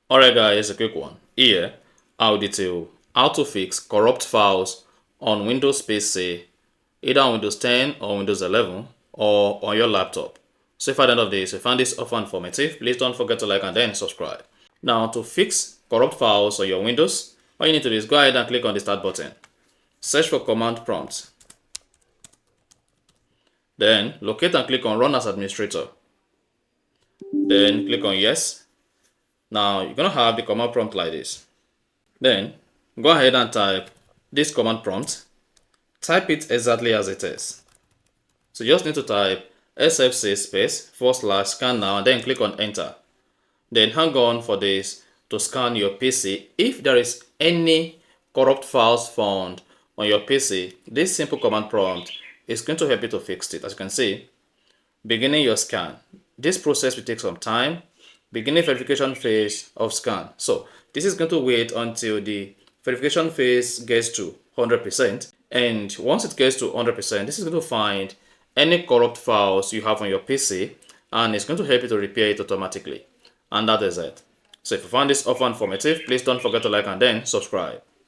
Alright guys, a quick one. Here, I'll detail how to fix corrupt files on Windows PC, either on Windows 10 or Windows 11 or on your laptop. So if at the end of this you find this offer informative, please don't forget to like and then subscribe. Now to fix corrupt files on your Windows, all you need to do is go ahead and click on the start button. Search for command prompt. Then locate and click on run as administrator. Then click on yes. Now you're gonna have the command prompt like this. Then go ahead and type this command prompt. Type it exactly as it is. So you just need to type sfc space / scan now and then click on enter. Then hang on for this to scan your PC. If there is any corrupt files found on your PC, this simple command prompt is going to help you to fix it. As you can see, beginning your scan. This process will take some time. Beginning verification phase of scan. So this is going to wait until the verification phase gets to 100%. And once it gets to 100%, this is going to find any corrupt files you have on your PC and it's going to help you to repair it automatically. And that is it. So if you found this offer informative, please don't forget to like and then subscribe.